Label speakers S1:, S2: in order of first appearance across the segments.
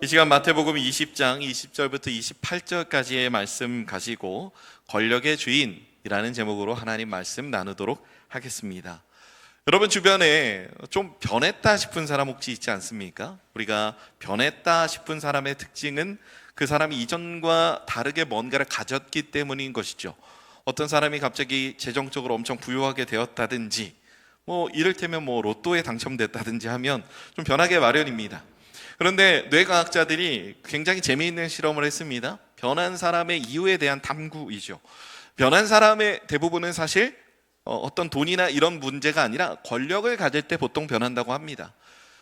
S1: 이 시간 마태복음 20장 20절부터 28절까지의 말씀 가지고 권력의 주인이라는 제목으로 하나님 말씀 나누도록 하겠습니다. 여러분 주변에 좀 변했다 싶은 사람 혹시 있지 않습니까? 우리가 변했다 싶은 사람의 특징은 그 사람이 이전과 다르게 뭔가를 가졌기 때문인 것이죠. 어떤 사람이 갑자기 재정적으로 엄청 부유하게 되었다든지 이를테면 로또에 당첨됐다든지 하면 좀 변하게 마련입니다. 그런데 뇌과학자들이 굉장히 재미있는 실험을 했습니다. 변한 사람의 이유에 대한 탐구이죠. 변한 사람의 대부분은 사실 어떤 돈이나 이런 문제가 아니라 권력을 가질 때 보통 변한다고 합니다.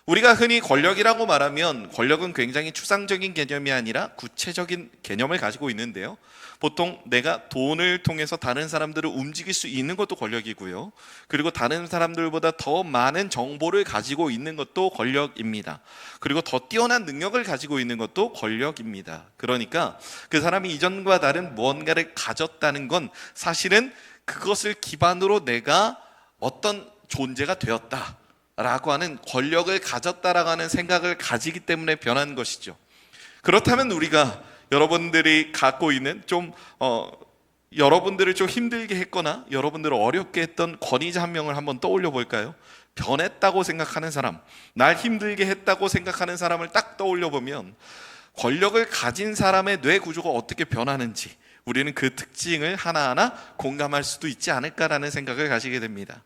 S1: 우리가 흔히 권력이라고 말하면 권력은 굉장히 추상적인 개념이 아니라 구체적인 개념을 가지고 있는데요. 보통 내가 돈을 통해서 다른 사람들을 움직일 수 있는 것도 권력이고요. 그리고 다른 사람들보다 더 많은 정보를 가지고 있는 것도 권력입니다. 그리고 더 뛰어난 능력을 가지고 있는 것도 권력입니다. 그러니까 그 사람이 이전과 다른 무언가를 가졌다는 건 사실은 그것을 기반으로 내가 어떤 존재가 되었다 라고 하는 권력을 가졌다라고 하는 생각을 가지기 때문에 변한 것이죠. 그렇다면 우리가 여러분들이 갖고 있는 여러분들을 좀 힘들게 했거나 여러분들을 어렵게 했던 권위자 한 명을 한번 떠올려 볼까요? 변했다고 생각하는 사람, 날 힘들게 했다고 생각하는 사람을 딱 떠올려 보면 권력을 가진 사람의 뇌 구조가 어떻게 변하는지 우리는 그 특징을 하나하나 공감할 수도 있지 않을까라는 생각을 가지게 됩니다.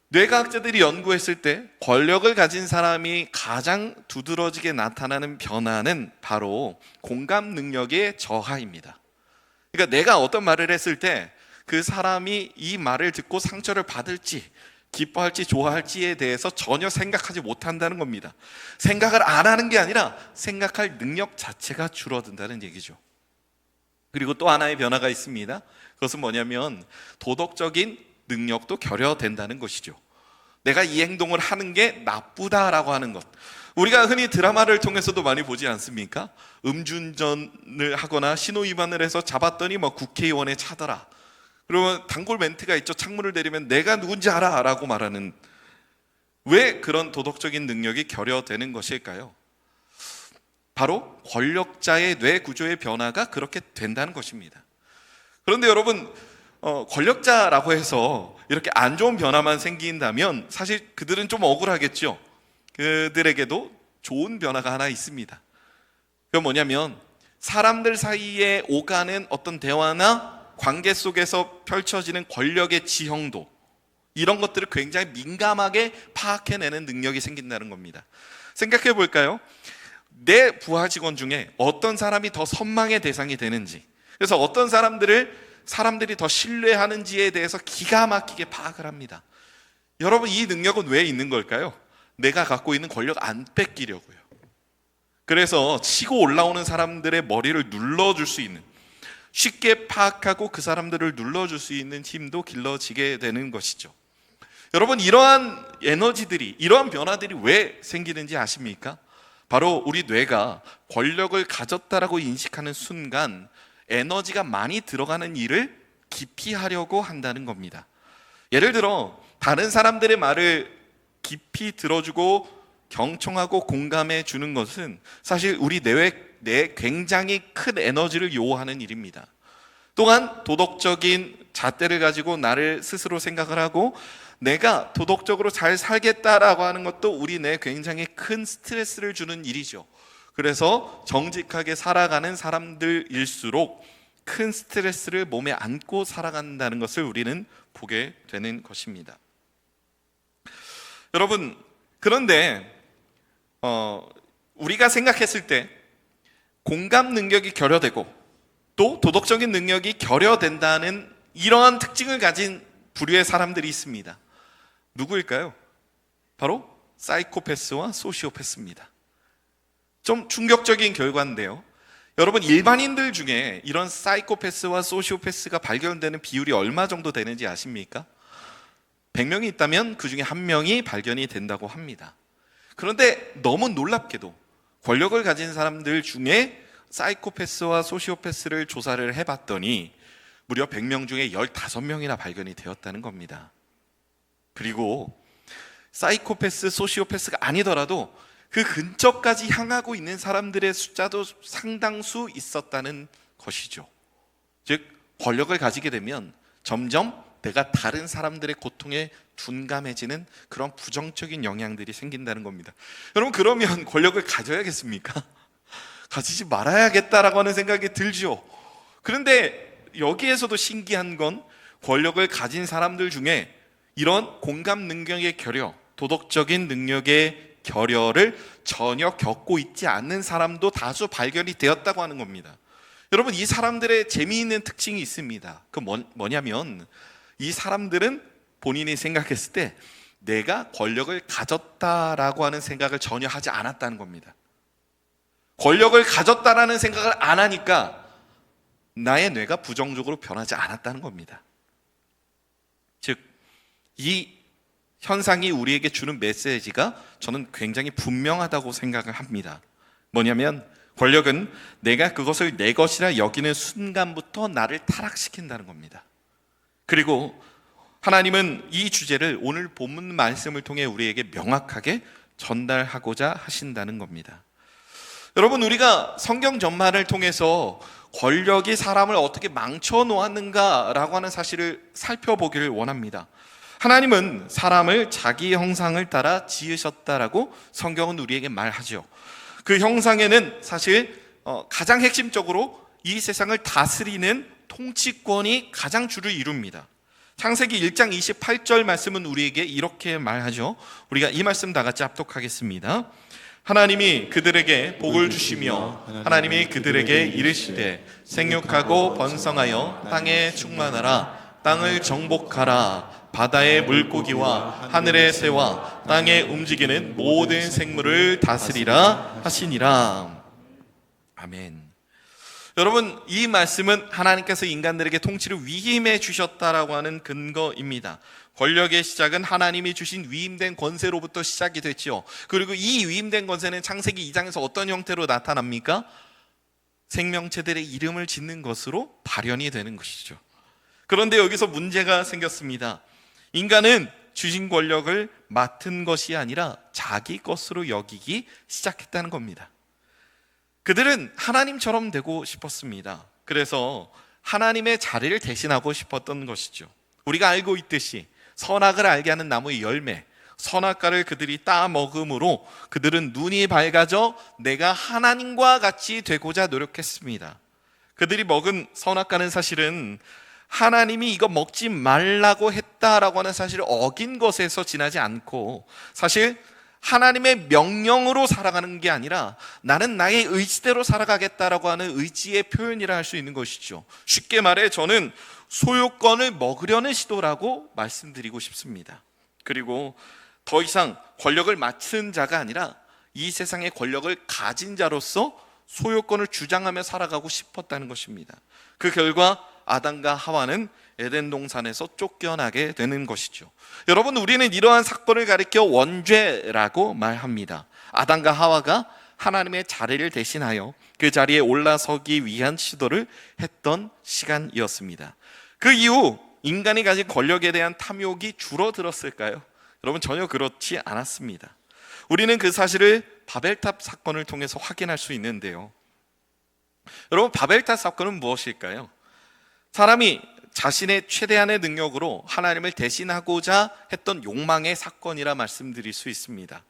S1: 뇌과학자들이 연구했을 때 권력을 가진 사람이 가장 두드러지게 나타나는 변화는 바로 공감 능력의 저하입니다. 그러니까 내가 어떤 말을 했을 때 그 사람이 이 말을 듣고 상처를 받을지 기뻐할지 좋아할지에 대해서 전혀 생각하지 못한다는 겁니다. 생각을 안 하는 게 아니라 생각할 능력 자체가 줄어든다는 얘기죠. 그리고 또 하나의 변화가 있습니다. 그것은 뭐냐면 도덕적인 능력도 결여된다는 것이죠. 내가 이 행동을 하는 게 나쁘다라고 하는 것. 우리가 흔히 드라마를 통해서도 많이 보지 않습니까? 음주운전을 하거나 신호위반을 해서 잡았더니 국회의원에 차더라. 그러면 단골 멘트가 있죠. 창문을 내리면 내가 누군지 알아 라고 말하는. 왜 그런 도덕적인 능력이 결여되는 것일까요? 바로 권력자의 뇌 구조의 변화가 그렇게 된다는 것입니다. 그런데 여러분 권력자라고 해서 이렇게 안 좋은 변화만 생긴다면 사실 그들은 좀 억울하겠죠. 그들에게도 좋은 변화가 하나 있습니다. 그건 뭐냐면 사람들 사이에 오가는 어떤 대화나 관계 속에서 펼쳐지는 권력의 지형도, 이런 것들을 굉장히 민감하게 파악해내는 능력이 생긴다는 겁니다. 생각해 볼까요? 내 부하 직원 중에 어떤 사람이 더 선망의 대상이 되는지, 그래서 어떤 사람들이 더 신뢰하는지에 대해서 기가 막히게 파악을 합니다. 여러분, 이 능력은 왜 있는 걸까요? 내가 갖고 있는 권력 안 뺏기려고요. 그래서 치고 올라오는 사람들의 머리를 눌러줄 수 있는, 쉽게 파악하고 그 사람들을 눌러줄 수 있는 힘도 길러지게 되는 것이죠. 여러분, 이러한 에너지들이, 이러한 변화들이 왜 생기는지 아십니까? 바로 우리 뇌가 권력을 가졌다라고 인식하는 순간 에너지가 많이 들어가는 일을 기피하려고 한다는 겁니다. 예를 들어 다른 사람들의 말을 깊이 들어주고 경청하고 공감해 주는 것은 사실 우리 뇌에 굉장히 큰 에너지를 요하는 일입니다. 또한 도덕적인 잣대를 가지고 나를 스스로 생각을 하고 내가 도덕적으로 잘 살겠다라고 하는 것도 우리 뇌에 굉장히 큰 스트레스를 주는 일이죠. 그래서 정직하게 살아가는 사람들일수록 큰 스트레스를 몸에 안고 살아간다는 것을 우리는 보게 되는 것입니다. 여러분, 그런데 우리가 생각했을 때 공감 능력이 결여되고 또 도덕적인 능력이 결여된다는 이러한 특징을 가진 부류의 사람들이 있습니다. 누구일까요? 바로 사이코패스와 소시오패스입니다. 좀 충격적인 결과인데요. 여러분, 일반인들 중에 이런 사이코패스와 소시오패스가 발견되는 비율이 얼마 정도 되는지 아십니까? 100명이 있다면 그 중에 1명이 발견이 된다고 합니다. 그런데 너무 놀랍게도 권력을 가진 사람들 중에 사이코패스와 소시오패스를 조사를 해봤더니 무려 100명 중에 15명이나 발견이 되었다는 겁니다. 그리고 사이코패스, 소시오패스가 아니더라도 그 근처까지 향하고 있는 사람들의 숫자도 상당수 있었다는 것이죠. 즉 권력을 가지게 되면 점점 내가 다른 사람들의 고통에 둔감해지는 그런 부정적인 영향들이 생긴다는 겁니다. 여러분, 그러면 권력을 가져야겠습니까? 가지지 말아야겠다라고 하는 생각이 들죠. 그런데 여기에서도 신기한 건 권력을 가진 사람들 중에 이런 공감 능력의 결여, 도덕적인 능력의 결여를 전혀 겪고 있지 않는 사람도 다수 발견이 되었다고 하는 겁니다. 여러분, 이 사람들의 재미있는 특징이 있습니다. 그 뭐냐면 이 사람들은 본인이 생각했을 때 내가 권력을 가졌다라고 하는 생각을 전혀 하지 않았다는 겁니다. 권력을 가졌다라는 생각을 안 하니까 나의 뇌가 부정적으로 변하지 않았다는 겁니다. 즉, 이 현상이 우리에게 주는 메시지가 저는 굉장히 분명하다고 생각을 합니다. 뭐냐면 권력은 내가 그것을 내 것이라 여기는 순간부터 나를 타락시킨다는 겁니다. 그리고 하나님은 이 주제를 오늘 본문 말씀을 통해 우리에게 명확하게 전달하고자 하신다는 겁니다. 여러분, 우리가 성경 전반을 통해서 권력이 사람을 어떻게 망쳐 놓았는가라고 하는 사실을 살펴보기를 원합니다. 하나님은 사람을 자기 형상을 따라 지으셨다라고 성경은 우리에게 말하죠. 그 형상에는 사실 가장 핵심적으로 이 세상을 다스리는 통치권이 가장 주를 이룹니다. 창세기 1장 28절 말씀은 우리에게 이렇게 말하죠. 우리가 이 말씀 다 같이 합독하겠습니다. 하나님이 그들에게 복을 주시며 하나님이 그들에게 이르시되 생육하고 번성하여 땅에 충만하라. 땅을 정복하라. 바다의 물고기와 하늘의 새와 땅에 움직이는 모든 생물을 다스리라 하시니라. 아멘. 여러분, 이 말씀은 하나님께서 인간들에게 통치를 위임해 주셨다라고 하는 근거입니다. 권력의 시작은 하나님이 주신 위임된 권세로부터 시작이 됐죠. 그리고 이 위임된 권세는 창세기 2장에서 어떤 형태로 나타납니까? 생명체들의 이름을 짓는 것으로 발현이 되는 것이죠. 그런데 여기서 문제가 생겼습니다. 인간은 주신 권력을 맡은 것이 아니라 자기 것으로 여기기 시작했다는 겁니다. 그들은 하나님처럼 되고 싶었습니다. 그래서 하나님의 자리를 대신하고 싶었던 것이죠. 우리가 알고 있듯이 선악을 알게 하는 나무의 열매, 선악과를 그들이 따 먹음으로 그들은 눈이 밝아져 내가 하나님과 같이 되고자 노력했습니다. 그들이 먹은 선악과는 사실은 하나님이 이거 먹지 말라고 했다라고 하는 사실을 어긴 것에서 지나지 않고 사실 하나님의 명령으로 살아가는 게 아니라 나는 나의 의지대로 살아가겠다라고 하는 의지의 표현이라 할 수 있는 것이죠. 쉽게 말해 저는 소유권을 먹으려는 시도라고 말씀드리고 싶습니다. 그리고 더 이상 권력을 맡은 자가 아니라 이 세상의 권력을 가진 자로서 소유권을 주장하며 살아가고 싶었다는 것입니다. 그 결과 아담과 하와는 에덴 동산에서 쫓겨나게 되는 것이죠. 여러분, 우리는 이러한 사건을 가리켜 원죄라고 말합니다. 아담과 하와가 하나님의 자리를 대신하여 그 자리에 올라서기 위한 시도를 했던 시간이었습니다. 그 이후 인간이 가진 권력에 대한 탐욕이 줄어들었을까요? 여러분, 전혀 그렇지 않았습니다. 우리는 그 사실을 바벨탑 사건을 통해서 확인할 수 있는데요. 여러분, 바벨탑 사건은 무엇일까요? 사람이 자신의 최대한의 능력으로 하나님을 대신하고자 했던 욕망의 사건이라 말씀드릴 수 있습니다.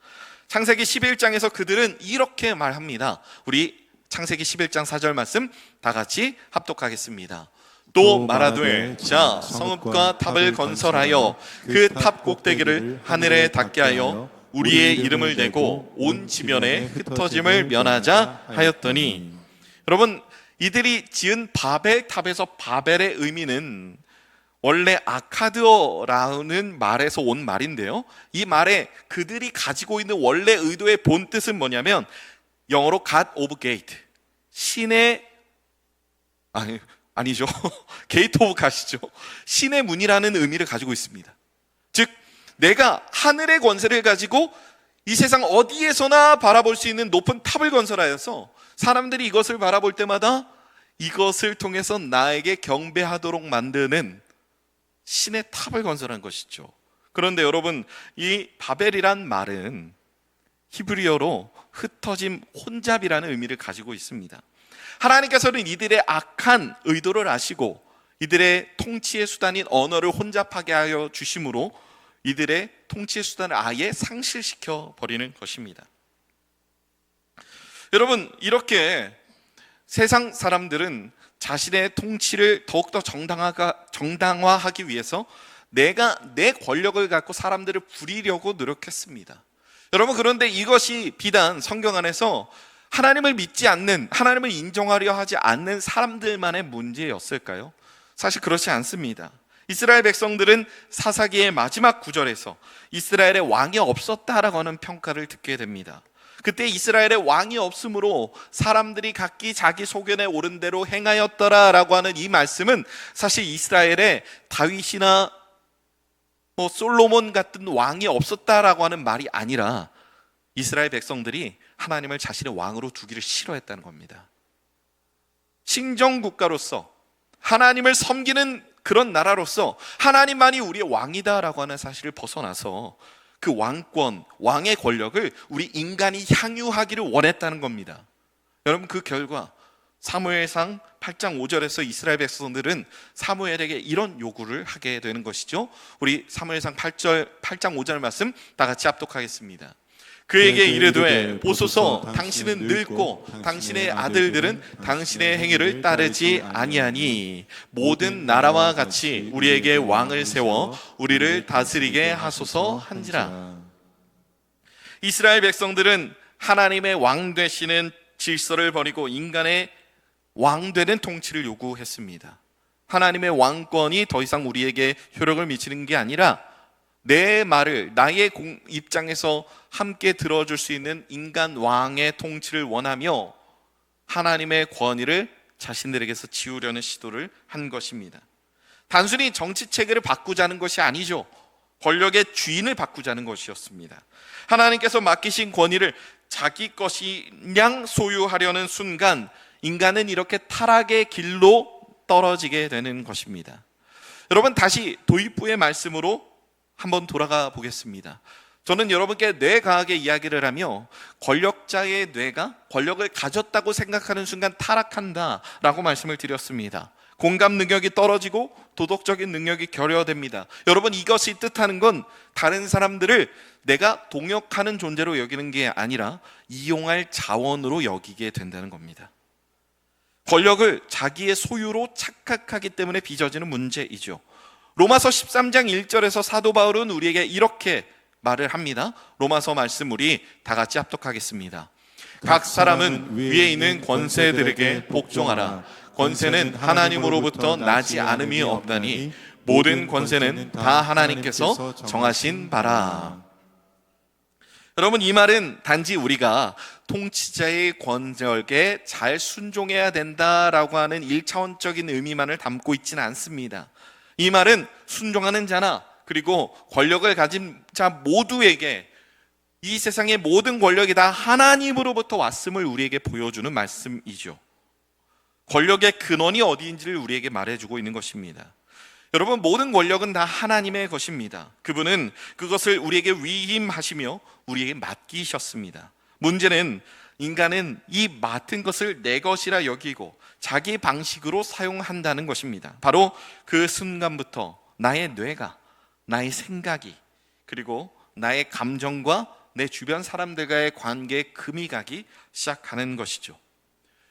S1: 창세기 11장에서 그들은 이렇게 말합니다. 우리 창세기 11장 4절 말씀 다 같이 합독하겠습니다. 또 말하되 자 성읍과 탑을 건설하여 그 탑 꼭대기를 하늘에 닿게 하여 우리의 이름을 내고 온 지면에 흩어짐을 면하자 하였더니, 여러분, 이들이 지은 바벨탑에서 바벨의 의미는 원래 아카드어라는 말에서 온 말인데요, 이 말에 그들이 가지고 있는 원래 의도의 본 뜻은 뭐냐면 영어로 God of Gate, 신의 아니죠 게이트 오브 갓이죠. 신의 문이라는 의미를 가지고 있습니다. 즉 내가 하늘의 권세를 가지고 이 세상 어디에서나 바라볼 수 있는 높은 탑을 건설하여서 사람들이 이것을 바라볼 때마다 이것을 통해서 나에게 경배하도록 만드는 신의 탑을 건설한 것이죠. 그런데 여러분, 이 바벨이란 말은 히브리어로 흩어짐, 혼잡이라는 의미를 가지고 있습니다. 하나님께서는 이들의 악한 의도를 아시고 이들의 통치의 수단인 언어를 혼잡하게 하여 주심으로 이들의 통치의 수단을 아예 상실시켜 버리는 것입니다. 여러분, 이렇게 세상 사람들은 자신의 통치를 더욱더 정당화하기 위해서 내가 내 권력을 갖고 사람들을 부리려고 노력했습니다. 여러분, 그런데 이것이 비단 성경 안에서 하나님을 믿지 않는, 하나님을 인정하려 하지 않는 사람들만의 문제였을까요? 사실 그렇지 않습니다. 이스라엘 백성들은 사사기의 마지막 구절에서 이스라엘의 왕이 없었다라고 하는 평가를 듣게 됩니다. 그때 이스라엘의 왕이 없으므로 사람들이 각기 자기 소견에 옳은 대로 행하였더라라고 하는 이 말씀은 사실 이스라엘에 다윗이나 솔로몬 같은 왕이 없었다라고 하는 말이 아니라 이스라엘 백성들이 하나님을 자신의 왕으로 두기를 싫어했다는 겁니다. 신정국가로서 하나님을 섬기는 그런 나라로서 하나님만이 우리의 왕이다라고 하는 사실을 벗어나서 그 왕권, 왕의 권력을 우리 인간이 향유하기를 원했다는 겁니다. 여러분, 그 결과 사무엘상 8장 5절에서 이스라엘 백성들은 사무엘에게 이런 요구를 하게 되는 것이죠. 우리 사무엘상 8장 5절 말씀 다 같이 합독하겠습니다. 그에게 이르되 보소서, 당신은 늙고 당신의 아들들은 당신의 행위를 따르지 아니하니 모든 나라와 같이 우리에게 왕을 세워 우리를 다스리게 하소서 한지라. 이스라엘 백성들은 하나님의 왕 되시는 질서를 버리고 인간의 왕 되는 통치를 요구했습니다. 하나님의 왕권이 더 이상 우리에게 효력을 미치는 게 아니라 내 말을 나의 입장에서 함께 들어줄 수 있는 인간 왕의 통치를 원하며 하나님의 권위를 자신들에게서 지우려는 시도를 한 것입니다. 단순히 정치 체계를 바꾸자는 것이 아니죠. 권력의 주인을 바꾸자는 것이었습니다. 하나님께서 맡기신 권위를 자기 것이냥 소유하려는 순간 인간은 이렇게 타락의 길로 떨어지게 되는 것입니다. 여러분, 다시 도입부의 말씀으로 한번 돌아가 보겠습니다. 저는 여러분께 뇌과학의 이야기를 하며 권력자의 뇌가 권력을 가졌다고 생각하는 순간 타락한다라고 말씀을 드렸습니다. 공감 능력이 떨어지고 도덕적인 능력이 결여됩니다. 여러분, 이것이 뜻하는 건 다른 사람들을 내가 동역하는 존재로 여기는 게 아니라 이용할 자원으로 여기게 된다는 겁니다. 권력을 자기의 소유로 착각하기 때문에 빚어지는 문제이죠. 로마서 13장 1절에서 사도 바울은 우리에게 이렇게 말을 합니다. 로마서 말씀 우리 다 같이 합독하겠습니다. 각 사람은 위에 있는 권세들에게 복종하라. 권세는 하나님으로부터 나지 않음이 없다니 모든 권세는 다 하나님께서 정하신 바라. 여러분, 이 말은 단지 우리가 통치자의 권력에 잘 순종해야 된다라고 하는 1차원적인 의미만을 담고 있지는 않습니다. 이 말은 순종하는 자나 그리고 권력을 가진 자 모두에게 이 세상의 모든 권력이 다 하나님으로부터 왔음을 우리에게 보여주는 말씀이죠. 권력의 근원이 어디인지를 우리에게 말해주고 있는 것입니다. 여러분, 모든 권력은 다 하나님의 것입니다. 그분은 그것을 우리에게 위임하시며 우리에게 맡기셨습니다. 문제는 인간은 이 맡은 것을 내 것이라 여기고 자기 방식으로 사용한다는 것입니다. 바로 그 순간부터 나의 뇌가, 나의 생각이, 그리고 나의 감정과 내 주변 사람들과의 관계에 금이 가기 시작하는 것이죠.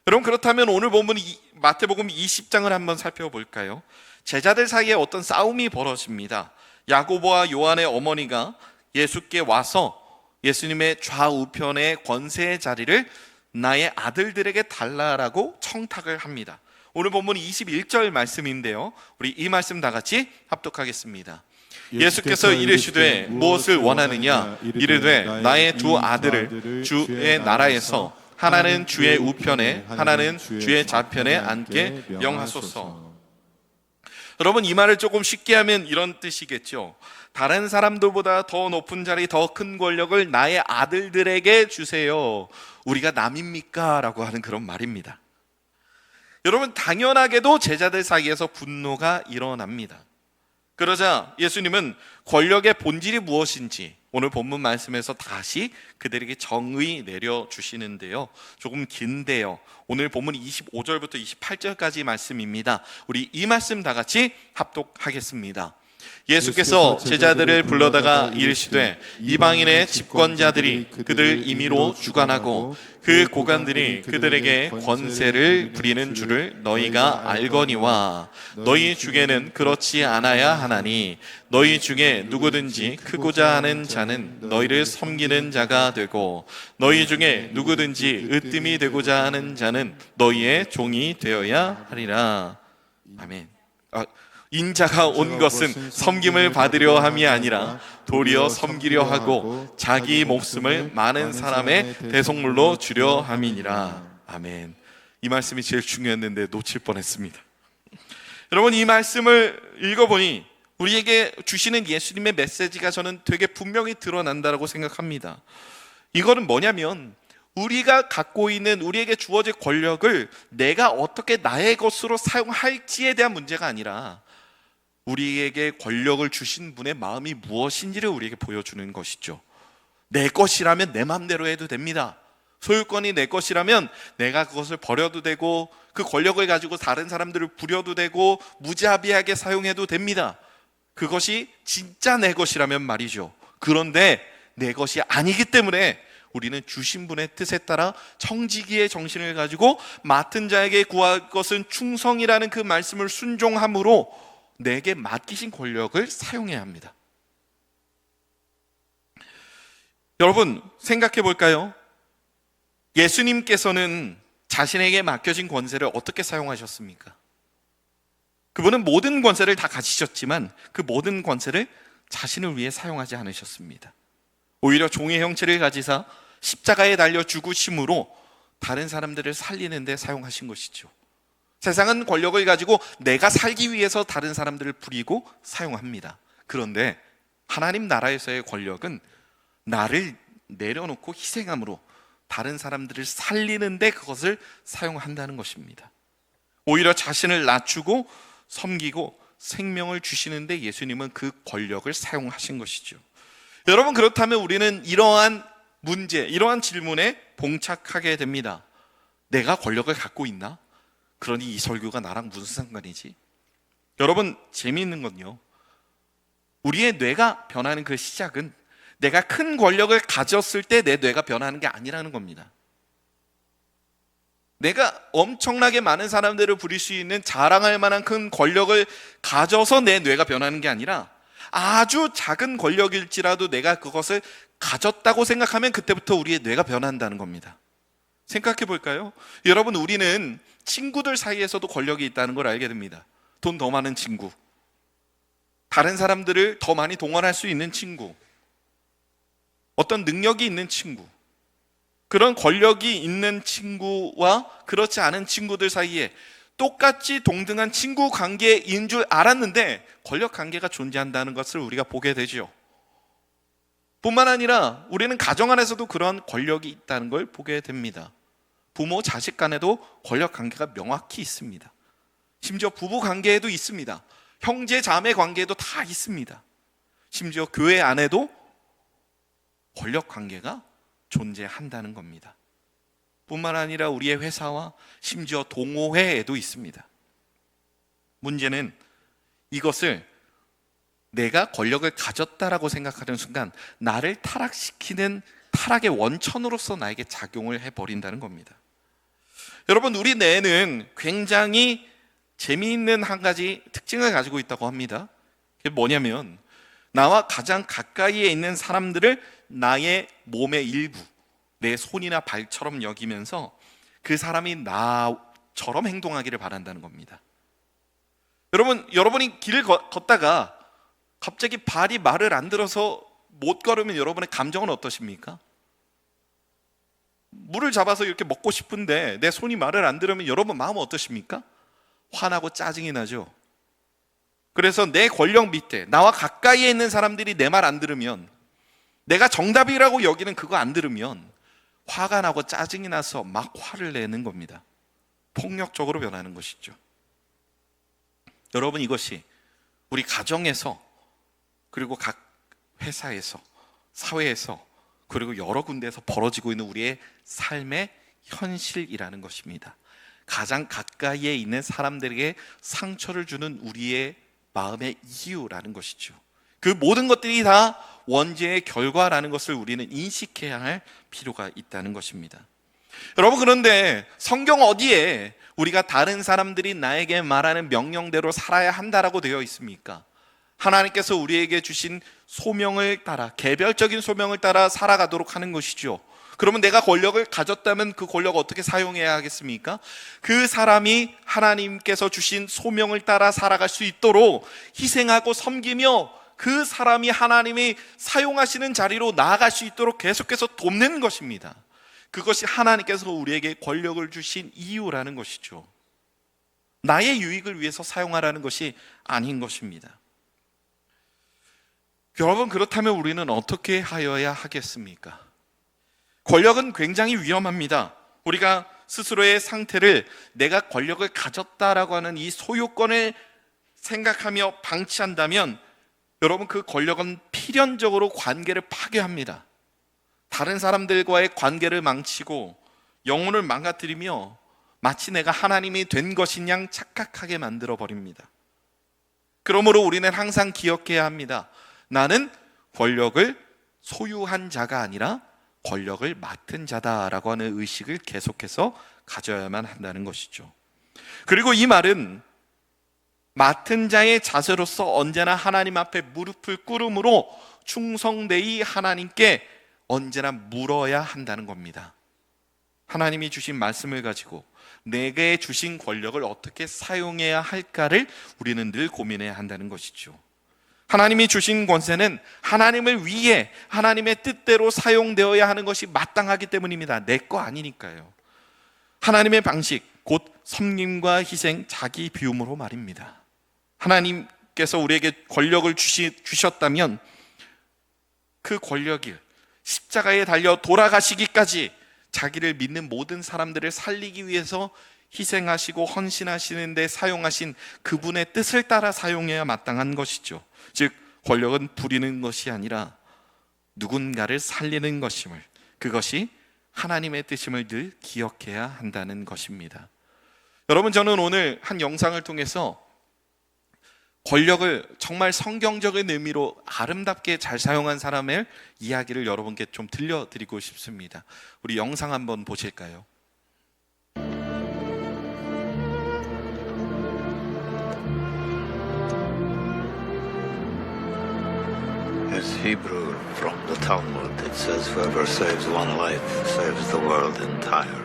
S1: 여러분, 그렇다면 오늘 본문 마태복음 20장을 한번 살펴볼까요? 제자들 사이에 어떤 싸움이 벌어집니다. 야고보와 요한의 어머니가 예수께 와서 예수님의 좌우편의 권세의 자리를 나의 아들들에게 달라라고 청탁을 합니다. 오늘 본문 21절 말씀인데요, 우리 이 말씀 다 같이 합독하겠습니다. 예수께서 이르시되 무엇을 원하느냐? 이르되 나의 두 아들을 주의 나라에서 하나는 주의 우편에 하나는 주의 좌편에 앉게 명하소서. 여러분, 이 말을 조금 쉽게 하면 이런 뜻이겠죠. 다른 사람들보다 더 높은 자리, 더 큰 권력을 나의 아들들에게 주세요. 우리가 남입니까? 라고 하는 그런 말입니다. 여러분, 당연하게도 제자들 사이에서 분노가 일어납니다. 그러자 예수님은 권력의 본질이 무엇인지 오늘 본문 말씀에서 다시 그들에게 정의 내려주시는데요, 조금 긴데요. 오늘 본문이 25절부터 28절까지 말씀입니다. 우리 이 말씀 다 같이 합독하겠습니다. 예수께서 제자들을 불러다가 이르시되 이방인의 집권자들이 그들 임의로 주관하고 그 고관들이 그들에게 권세를 부리는 줄을 너희가 알거니와 너희 중에는 그렇지 않아야 하나니 너희 중에 누구든지 크고자 하는 자는 너희를 섬기는 자가 되고 너희 중에 누구든지 으뜸이 되고자 하는 자는 너희의 종이 되어야 하리라. 아멘. 인자가 온 것은 섬김을 받으려 함이 아니라 도리어 섬기려 하고 자기 목숨을 많은 사람의 대속물로 주려 함이니라. 아멘. 이 말씀이 제일 중요했는데 놓칠 뻔했습니다. 여러분, 이 말씀을 읽어보니 우리에게 주시는 예수님의 메시지가 저는 되게 분명히 드러난다고 생각합니다. 이거는 뭐냐면 우리가 갖고 있는, 우리에게 주어질 권력을 내가 어떻게 나의 것으로 사용할지에 대한 문제가 아니라 우리에게 권력을 주신 분의 마음이 무엇인지를 우리에게 보여주는 것이죠. 내 것이라면 내 마음대로 해도 됩니다. 소유권이 내 것이라면 내가 그것을 버려도 되고 그 권력을 가지고 다른 사람들을 부려도 되고 무자비하게 사용해도 됩니다. 그것이 진짜 내 것이라면 말이죠. 그런데 내 것이 아니기 때문에 우리는 주신 분의 뜻에 따라 청지기의 정신을 가지고 맡은 자에게 구할 것은 충성이라는 그 말씀을 순종함으로 내게 맡기신 권력을 사용해야 합니다. 여러분, 생각해 볼까요? 예수님께서는 자신에게 맡겨진 권세를 어떻게 사용하셨습니까? 그분은 모든 권세를 다 가지셨지만 그 모든 권세를 자신을 위해 사용하지 않으셨습니다. 오히려 종의 형체를 가지사 십자가에 달려 죽으심으로 다른 사람들을 살리는 데 사용하신 것이죠. 세상은 권력을 가지고 내가 살기 위해서 다른 사람들을 부리고 사용합니다. 그런데 하나님 나라에서의 권력은 나를 내려놓고 희생함으로 다른 사람들을 살리는데 그것을 사용한다는 것입니다. 오히려 자신을 낮추고 섬기고 생명을 주시는데 예수님은 그 권력을 사용하신 것이죠. 여러분, 그렇다면 우리는 이러한 문제, 이러한 질문에 봉착하게 됩니다. 내가 권력을 갖고 있나? 그러니 이 설교가 나랑 무슨 상관이지? 여러분, 재미있는 건요, 우리의 뇌가 변하는 그 시작은 내가 큰 권력을 가졌을 때 내 뇌가 변하는 게 아니라는 겁니다. 내가 엄청나게 많은 사람들을 부릴 수 있는 자랑할 만한 큰 권력을 가져서 내 뇌가 변하는 게 아니라 아주 작은 권력일지라도 내가 그것을 가졌다고 생각하면 그때부터 우리의 뇌가 변한다는 겁니다. 생각해 볼까요? 여러분, 우리는 친구들 사이에서도 권력이 있다는 걸 알게 됩니다. 돈 더 많은 친구, 다른 사람들을 더 많이 동원할 수 있는 친구, 어떤 능력이 있는 친구, 그런 권력이 있는 친구와 그렇지 않은 친구들 사이에 똑같이 동등한 친구 관계인 줄 알았는데 권력 관계가 존재한다는 것을 우리가 보게 되죠. 뿐만 아니라 우리는 가정 안에서도 그런 권력이 있다는 걸 보게 됩니다. 부모, 자식 간에도 권력 관계가 명확히 있습니다. 심지어 부부 관계에도 있습니다. 형제, 자매 관계에도 다 있습니다. 심지어 교회 안에도 권력 관계가 존재한다는 겁니다. 뿐만 아니라 우리의 회사와 심지어 동호회에도 있습니다. 문제는 이것을 내가 권력을 가졌다라고 생각하는 순간 나를 타락시키는 타락의 원천으로서 나에게 작용을 해버린다는 겁니다. 여러분, 우리 뇌는 굉장히 재미있는 한 가지 특징을 가지고 있다고 합니다. 그게 뭐냐면 나와 가장 가까이에 있는 사람들을 나의 몸의 일부, 내 손이나 발처럼 여기면서 그 사람이 나처럼 행동하기를 바란다는 겁니다. 여러분이 길을 걷다가 갑자기 발이 말을 안 들어서 못 걸으면 여러분의 감정은 어떠십니까? 물을 잡아서 이렇게 먹고 싶은데 내 손이 말을 안 들으면 여러분 마음은 어떠십니까? 화나고 짜증이 나죠. 그래서 내 권력 밑에 나와 가까이에 있는 사람들이 내 말 안 들으면, 내가 정답이라고 여기는 그거 안 들으면 화가 나고 짜증이 나서 막 화를 내는 겁니다. 폭력적으로 변하는 것이죠. 여러분, 이것이 우리 가정에서 그리고 각 회사에서 사회에서 그리고 여러 군데에서 벌어지고 있는 우리의 삶의 현실이라는 것입니다. 가장 가까이에 있는 사람들에게 상처를 주는 우리의 마음의 이유라는 것이죠. 그 모든 것들이 다 원죄의 결과라는 것을 우리는 인식해야 할 필요가 있다는 것입니다. 여러분, 그런데 성경 어디에 우리가 다른 사람들이 나에게 말하는 명령대로 살아야 한다라고 되어 있습니까? 하나님께서 우리에게 주신 소명을 따라, 개별적인 소명을 따라 살아가도록 하는 것이죠. 그러면 내가 권력을 가졌다면 그 권력을 어떻게 사용해야 하겠습니까? 그 사람이 하나님께서 주신 소명을 따라 살아갈 수 있도록 희생하고 섬기며 그 사람이 하나님이 사용하시는 자리로 나아갈 수 있도록 계속해서 돕는 것입니다. 그것이 하나님께서 우리에게 권력을 주신 이유라는 것이죠. 나의 유익을 위해서 사용하라는 것이 아닌 것입니다. 여러분, 그렇다면 우리는 어떻게 하여야 하겠습니까? 권력은 굉장히 위험합니다. 우리가 스스로의 상태를 내가 권력을 가졌다라고 하는 이 소유권을 생각하며 방치한다면 여러분, 그 권력은 필연적으로 관계를 파괴합니다. 다른 사람들과의 관계를 망치고 영혼을 망가뜨리며 마치 내가 하나님이 된 것인 양 착각하게 만들어 버립니다. 그러므로 우리는 항상 기억해야 합니다. 나는 권력을 소유한 자가 아니라 권력을 맡은 자다라고 하는 의식을 계속해서 가져야만 한다는 것이죠. 그리고 이 말은 맡은 자의 자세로서 언제나 하나님 앞에 무릎을 꿇음으로 충성되이 하나님께 언제나 물어야 한다는 겁니다. 하나님이 주신 말씀을 가지고 내게 주신 권력을 어떻게 사용해야 할까를 우리는 늘 고민해야 한다는 것이죠. 하나님이 주신 권세는 하나님을 위해 하나님의 뜻대로 사용되어야 하는 것이 마땅하기 때문입니다. 내 거 아니니까요. 하나님의 방식, 곧 섬김과 희생, 자기 비움으로 말입니다. 하나님께서 우리에게 권력을 주셨다면 그 권력을 십자가에 달려 돌아가시기까지 자기를 믿는 모든 사람들을 살리기 위해서 희생하시고 헌신하시는 데 사용하신 그분의 뜻을 따라 사용해야 마땅한 것이죠. 즉 권력은 부리는 것이 아니라 누군가를 살리는 것임을, 그것이 하나님의 뜻임을 늘 기억해야 한다는 것입니다. 여러분, 저는 오늘 한 영상을 통해서 권력을 정말 성경적인 의미로 아름답게 잘 사용한 사람의 이야기를 여러분께 좀 들려드리고 싶습니다. 우리 영상 한번 보실까요?
S2: It's Hebrew from the Talmud. It says, whoever saves one life saves the world entire.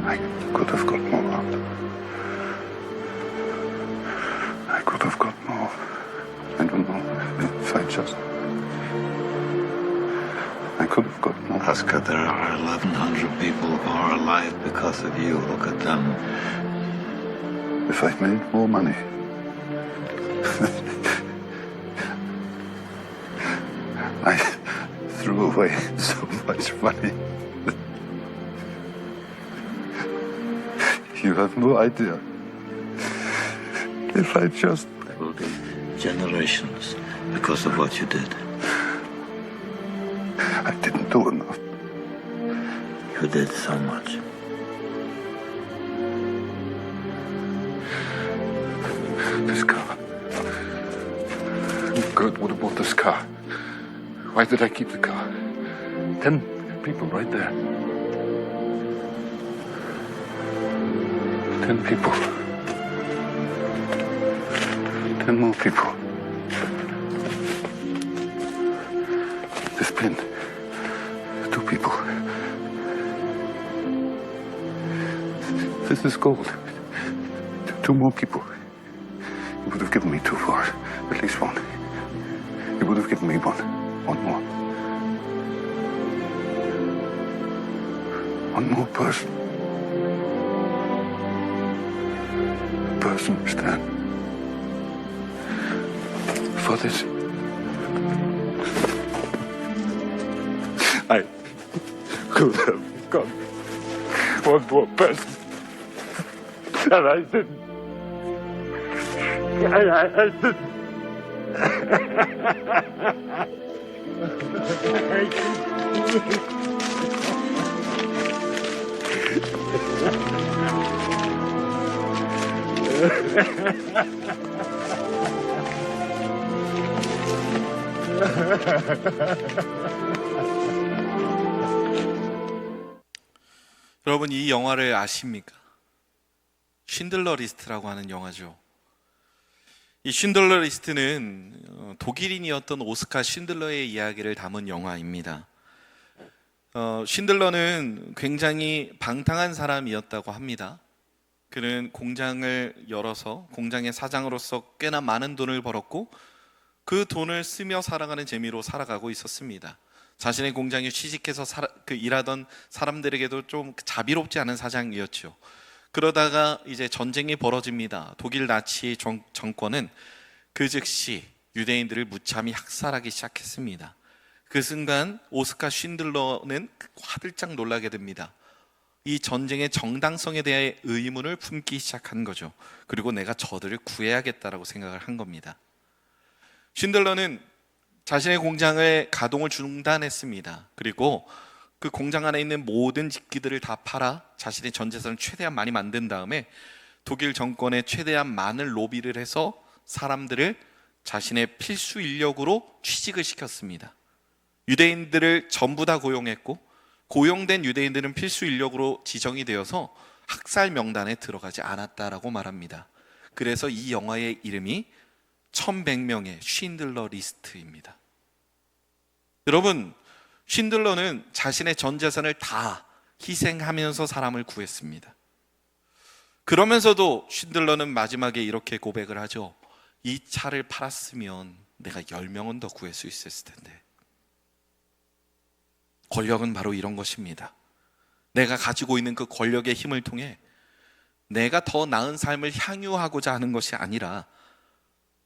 S3: I could have got more. I could have got more. I don't know if I just... I could have got more.
S2: Oscar, there are 1,100 people who are alive because of you. Look at them.
S3: If I'd made more money. I threw away so much money. You have no idea. If I just...
S2: There will be generations because of what you did.
S3: I didn't do enough.
S2: You did so much.
S3: This car. Good, what about this car? Why did I keep the car? 10 people right there. 10 people. 10 more people. This pin. 2 people. This is gold. Two more people. You would have given me two for it. At least one. You would have given me one. One more. One more person. A person who stand for this. I could have got one more person. And I didn't. I didn't.
S1: 여러분, 이 영화를 아십니까? 쉰들러 리스트라고 하는 영화죠. 이 쉰들러 리스트는 독일인이었던 오스카 쉰들러의 이야기를 담은 영화입니다. 쉰들러는 굉장히 방탕한 사람이었다고 합니다. 그는 공장을 열어서 공장의 사장으로서 꽤나 많은 돈을 벌었고 그 돈을 쓰며 살아가는 재미로 살아가고 있었습니다. 자신의 공장에 취직해서 일하던 사람들에게도 좀 자비롭지 않은 사장이었죠. 그러다가 이제 전쟁이 벌어집니다. 독일 나치 정권은 그 즉시 유대인들을 무참히 학살하기 시작했습니다. 그 순간 오스카 쉰들러는 화들짝 놀라게 됩니다. 이 전쟁의 정당성에 대해 의문을 품기 시작한 거죠. 그리고 내가 저들을 구해야겠다라고 생각을 한 겁니다. 쉰들러는 자신의 공장의 가동을 중단했습니다. 그리고 그 공장 안에 있는 모든 집기들을 다 팔아 자신의 전 재산을 최대한 많이 만든 다음에 독일 정권에 최대한 많은 로비를 해서 사람들을 자신의 필수 인력으로 취직을 시켰습니다. 유대인들을 전부 다 고용했고 고용된 유대인들은 필수 인력으로 지정이 되어서 학살 명단에 들어가지 않았다라고 말합니다. 그래서 이 영화의 이름이 1100명의 쉰들러 리스트입니다. 여러분, 쉰들러는 자신의 전 재산을 다 희생하면서 사람을 구했습니다. 그러면서도 쉰들러는 마지막에 이렇게 고백을 하죠. 이 차를 팔았으면 내가 10명은 더 구할 수 있었을 텐데. 권력은 바로 이런 것입니다. 내가 가지고 있는 그 권력의 힘을 통해 내가 더 나은 삶을 향유하고자 하는 것이 아니라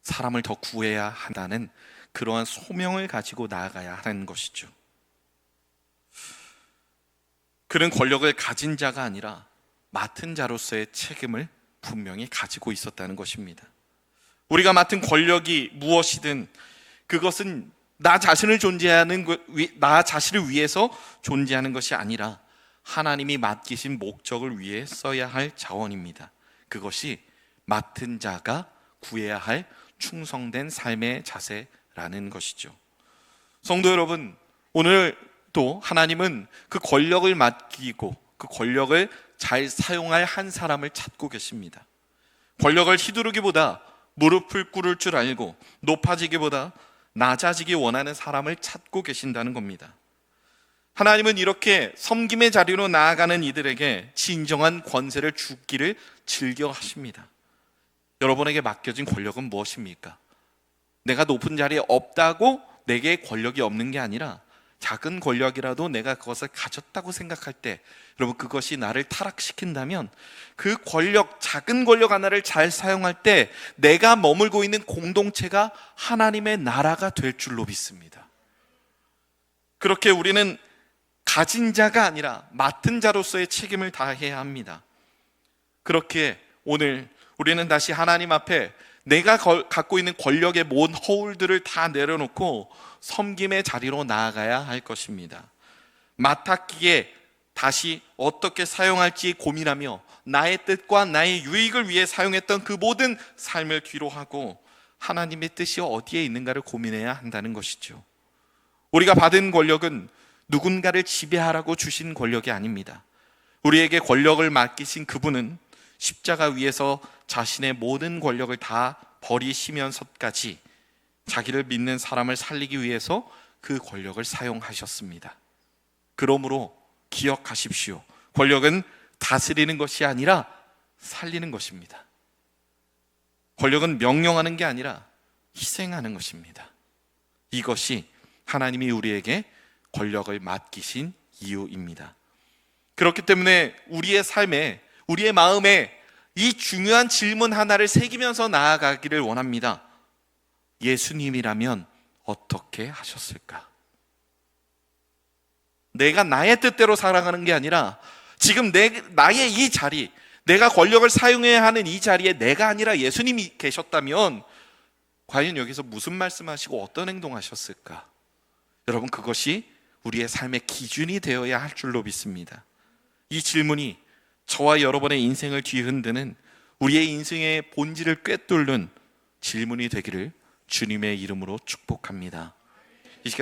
S1: 사람을 더 구해야 한다는 그러한 소명을 가지고 나아가야 하는 것이죠. 그는 권력을 가진 자가 아니라 맡은 자로서의 책임을 분명히 가지고 있었다는 것입니다. 우리가 맡은 권력이 무엇이든 그것은 나 자신을 위해서 존재하는 것이 아니라 하나님이 맡기신 목적을 위해 써야 할 자원입니다. 그것이 맡은 자가 구해야 할 충성된 삶의 자세라는 것이죠. 성도 여러분, 오늘도 하나님은 그 권력을 맡기고 그 권력을 잘 사용할 한 사람을 찾고 계십니다. 권력을 휘두르기보다 무릎을 꿇을 줄 알고 높아지기보다 낮아지기 원하는 사람을 찾고 계신다는 겁니다. 하나님은 이렇게 섬김의 자리로 나아가는 이들에게 진정한 권세를 주기를 즐겨 하십니다. 여러분에게 맡겨진 권력은 무엇입니까? 내가 높은 자리에 없다고 내게 권력이 없는 게 아니라 작은 권력이라도 내가 그것을 가졌다고 생각할 때, 여러분, 그것이 나를 타락시킨다면 그 권력, 작은 권력 하나를 잘 사용할 때 내가 머물고 있는 공동체가 하나님의 나라가 될 줄로 믿습니다. 그렇게 우리는 가진 자가 아니라 맡은 자로서의 책임을 다해야 합니다. 그렇게 오늘 우리는 다시 하나님 앞에 내가 갖고 있는 권력의 모든 허울들을 다 내려놓고 섬김의 자리로 나아가야 할 것입니다. 맡았기에 다시 어떻게 사용할지 고민하며 나의 뜻과 나의 유익을 위해 사용했던 그 모든 삶을 뒤로 하고 하나님의 뜻이 어디에 있는가를 고민해야 한다는 것이죠. 우리가 받은 권력은 누군가를 지배하라고 주신 권력이 아닙니다. 우리에게 권력을 맡기신 그분은 십자가 위에서 자신의 모든 권력을 다 버리시면서까지 자기를 믿는 사람을 살리기 위해서 그 권력을 사용하셨습니다. 그러므로 기억하십시오. 권력은 다스리는 것이 아니라 살리는 것입니다. 권력은 명령하는 게 아니라 희생하는 것입니다. 이것이 하나님이 우리에게 권력을 맡기신 이유입니다. 그렇기 때문에 우리의 삶에, 우리의 마음에 이 중요한 질문 하나를 새기면서 나아가기를 원합니다. 예수님이라면 어떻게 하셨을까? 내가 나의 뜻대로 살아가는 게 아니라 지금 나의 이 자리, 내가 권력을 사용해야 하는 이 자리에 내가 아니라 예수님이 계셨다면 과연 여기서 무슨 말씀하시고 어떤 행동하셨을까? 여러분, 그것이 우리의 삶의 기준이 되어야 할 줄로 믿습니다. 이 질문이 저와 여러분의 인생을 뒤흔드는, 우리의 인생의 본질을 꿰뚫는 질문이 되기를 주님의 이름으로 축복합니다. 이 시간